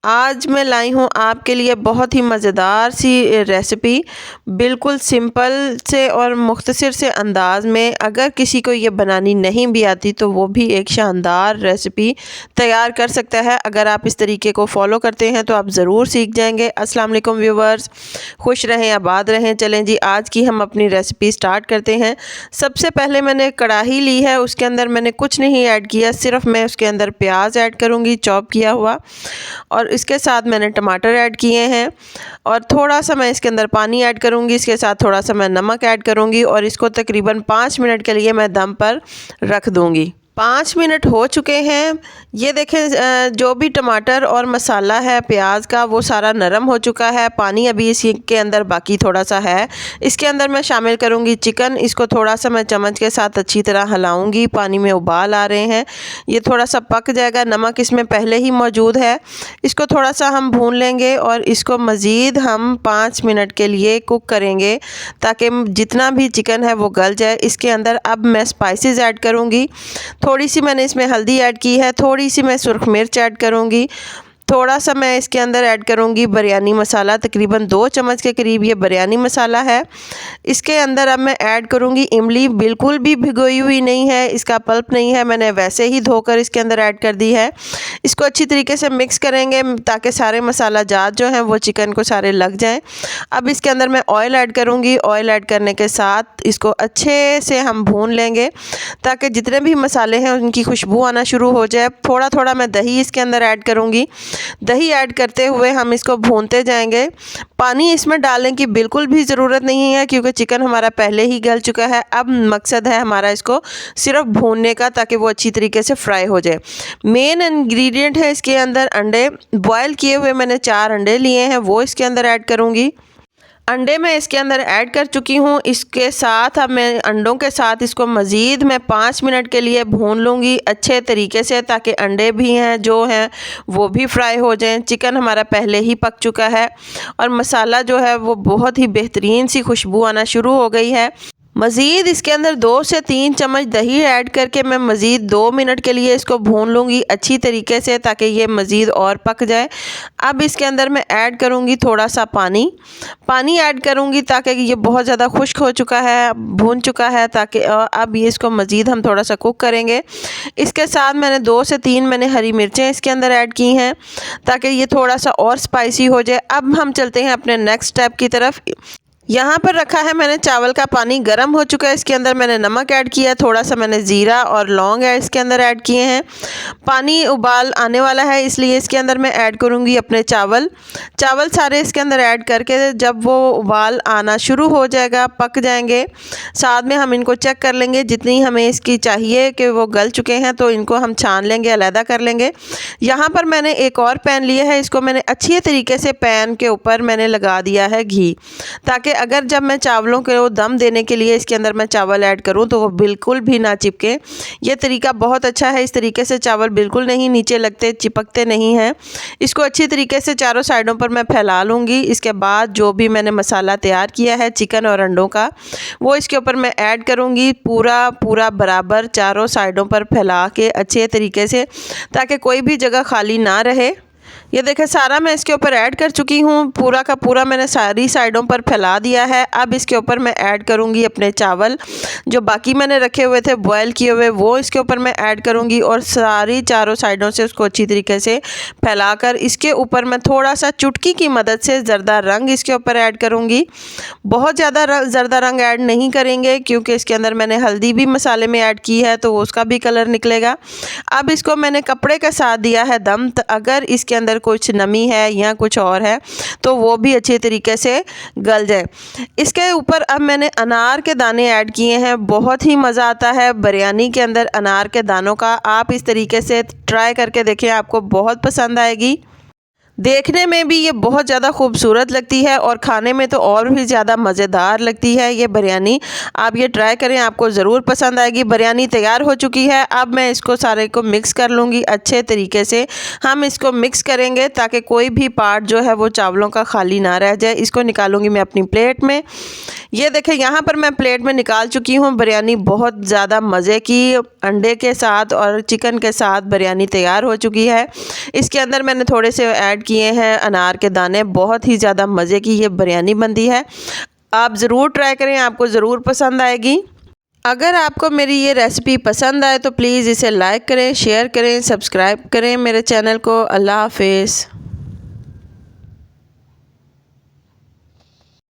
आज मैं लाई हूँ आपके लिए बहुत ही मज़ेदार सी रेसिपी, बिल्कुल सिंपल से और मुख्तसर से अंदाज़ में। अगर किसी को ये बनानी नहीं भी आती तो वो भी एक शानदार रेसिपी तैयार कर सकता है। अगर आप इस तरीके को फॉलो करते हैं तो आप ज़रूर सीख जाएंगे। अस्सलाम वालेकुम व्यूवर्स, खुश रहें आबाद रहें। चलें जी, आज की हम अपनी रेसिपी स्टार्ट करते हैं। सबसे पहले मैंने कढ़ाई ली है, उसके अंदर मैंने कुछ नहीं ऐड किया, सिर्फ मैं उसके अंदर प्याज ऐड करूँगी चॉप किया हुआ, और इसके साथ मैंने टमाटर ऐड किए हैं और थोड़ा सा मैं इसके अंदर पानी ऐड करूँगी। इसके साथ थोड़ा सा मैं नमक ऐड करूँगी और इसको तकरीबन 5 मिनट के लिए मैं दम पर रख दूँगी। 5 मिनट हो चुके हैं। ये देखें, जो भी टमाटर और मसाला है प्याज का वो सारा नरम हो चुका है। पानी अभी इसके अंदर बाकी थोड़ा सा है। इसके अंदर मैं शामिल करूँगी चिकन। इसको थोड़ा सा मैं चम्मच के साथ अच्छी तरह हिलाऊंगी। पानी में उबाल आ रहे हैं, ये थोड़ा सा पक जाएगा। नमक इसमें पहले ही मौजूद है। इसको थोड़ा सा हम भून लेंगे और इसको मज़ीद हम 5 मिनट के लिए कुक करेंगे ताकि जितना भी चिकन है वो गल जाए। इसके अंदर अब मैं स्पाइसेस ऐड करूँगी। थोड़ी सी मैंने इसमें हल्दी ऐड की है, थोड़ी सी मैं सुर्ख मिर्च ऐड करूँगी, थोड़ा सा मैं इसके अंदर ऐड करूँगी बिरयानी मसाला, तकरीबन 2 चम्मच के करीब ये बिरयानी मसाला है। इसके अंदर अब मैं ऐड करूँगी इमली, बिल्कुल भी भिगोई हुई नहीं है, इसका पल्प नहीं है, मैंने वैसे ही धोकर इसके अंदर ऐड कर दी है। इसको अच्छी तरीके से मिक्स करेंगे ताकि सारे मसाला जात जो हैं वो चिकन को सारे लग जाएं। अब इसके अंदर मैं ऑयल ऐड करूँगी। ऑयल ऐड करने के साथ इसको अच्छे से हम भून लेंगे ताकि जितने भी मसाले हैं उनकी खुशबू आना शुरू हो जाए। थोड़ा थोड़ा मैं दही इसके अंदर ऐड करूँगी। दही ऐड करते हुए हम इसको भूनते जाएंगे। पानी इसमें डालने की बिल्कुल भी ज़रूरत नहीं है क्योंकि चिकन हमारा पहले ही गल चुका है। अब मकसद है हमारा इसको सिर्फ भूनने का ताकि वो अच्छी तरीके से फ्राई हो जाए। मेन इंग्रेडिएंट है इसके अंदर अंडे। बॉयल किए हुए मैंने 4 अंडे लिए हैं, वो इसके अंदर ऐड करूँगी। अंडे मैं इसके अंदर ऐड कर चुकी हूँ। इसके साथ अब मैं अंडों के साथ इसको मज़ीद मैं 5 मिनट के लिए भून लूँगी अच्छे तरीके से ताकि अंडे भी हैं जो हैं वो भी फ्राई हो जाएं। चिकन हमारा पहले ही पक चुका है और मसाला जो है वो बहुत ही बेहतरीन सी खुशबू आना शुरू हो गई है। मज़ीद इसके अंदर 2 से 3 चम्मच दही ऐड करके मैं मज़ीद 2 मिनट के लिए इसको भून लूँगी अच्छी तरीके से ताकि ये मज़ीद और पक जाए। अब इसके अंदर मैं ऐड करूँगी थोड़ा सा पानी ऐड करूँगी ताकि ये बहुत ज़्यादा खुश्क हो चुका है, भून चुका है, ताकि अब ये इसको मज़ीद हम थोड़ा सा कुक करेंगे। इसके साथ मैंने 2 से 3 मैंने हरी मिर्चें इसके अंदर ऐड की हैं ताकि ये थोड़ा सा और स्पाइसी हो जाए। अब हम चलते हैं अपने नेक्स्ट स्टेप की तरफ। यहाँ पर रखा है मैंने चावल का पानी, गर्म हो चुका है। इसके अंदर मैंने नमक ऐड किया, थोड़ा सा मैंने ज़ीरा और लौंग है इसके अंदर ऐड किए हैं। पानी उबाल आने वाला है इसलिए इसके अंदर मैं ऐड करूँगी अपने चावल सारे इसके अंदर ऐड करके जब वो उबाल आना शुरू हो जाएगा, पक जाएंगे, साथ में हम इनको चेक कर लेंगे जितनी हमें इसकी चाहिए कि वो गल चुके हैं तो इनको हम छान लेंगे, अलहदा कर लेंगे। यहाँ पर मैंने एक और पैन लिया है, इसको मैंने अच्छी तरीके से पैन के ऊपर मैंने लगा दिया है घी, ताकि अगर जब मैं चावलों को दम देने के लिए इसके अंदर मैं चावल ऐड करूं तो वो बिल्कुल भी ना चिपके। ये तरीका बहुत अच्छा है, इस तरीके से चावल बिल्कुल नहीं नीचे लगते, चिपकते नहीं हैं। इसको अच्छी तरीके से चारों साइडों पर मैं फैला लूँगी। इसके बाद जो भी मैंने मसाला तैयार किया है चिकन और अंडों का वो इसके ऊपर मैं ऐड करूँगी, पूरा बराबर चारों साइडों पर फैला के अच्छे तरीके से ताकि कोई भी जगह खाली ना रहे। ये देखें, सारा मैं इसके ऊपर ऐड कर चुकी हूँ, पूरा का पूरा मैंने सारी साइडों पर फैला दिया है। अब इसके ऊपर मैं ऐड करूँगी अपने चावल जो बाकी मैंने रखे हुए थे बॉयल किए हुए, वो इसके ऊपर मैं ऐड करूँगी और सारी चारों साइडों से उसको अच्छी तरीके से फैलाकर इसके ऊपर मैं थोड़ा सा चुटकी की मदद से ज़रदा रंग इसके ऊपर ऐड करूँगी। बहुत ज़्यादा ज़रदा रंग ऐड नहीं करेंगे क्योंकि इसके अंदर मैंने हल्दी भी मसाले में ऐड की है तो उसका भी कलर निकलेगा। अब इसको मैंने कपड़े के साथ दिया है दम, अगर इसके अंदर कुछ नमी है या कुछ और है तो वो भी अच्छे तरीके से गल जाए। इसके ऊपर अब मैंने अनार के दाने ऐड किए हैं। बहुत ही मज़ा आता है बिरयानी के अंदर अनार के दानों का। आप इस तरीके से ट्राई करके देखें, आपको बहुत पसंद आएगी। देखने में भी ये बहुत ज़्यादा खूबसूरत लगती है और खाने में तो और भी ज़्यादा मज़ेदार लगती है ये बिरयानी। आप ये ट्राई करें, आपको ज़रूर पसंद आएगी। बिरयानी तैयार हो चुकी है। अब मैं इसको सारे को मिक्स कर लूँगी अच्छे तरीके से। हम इसको मिक्स करेंगे ताकि कोई भी पार्ट जो है वो चावलों का खाली ना रह जाए। इसको निकालूँगी मैं अपनी प्लेट में। ये देखें, यहाँ पर मैं प्लेट में निकाल चुकी हूँ। बिरयानी बहुत ज़्यादा मज़े की अंडे के साथ और चिकन के साथ बिरयानी तैयार हो चुकी है। इसके अंदर मैंने थोड़े से ऐड किए हैं अनार के दाने। बहुत ही ज़्यादा मज़े की ये बिरयानी बनती है। आप ज़रूर ट्राई करें, आपको ज़रूर पसंद आएगी। अगर आपको मेरी ये रेसिपी पसंद आए तो प्लीज़ इसे लाइक करें, शेयर करें, सब्सक्राइब करें मेरे चैनल को। अल्लाह हाफ़िज़।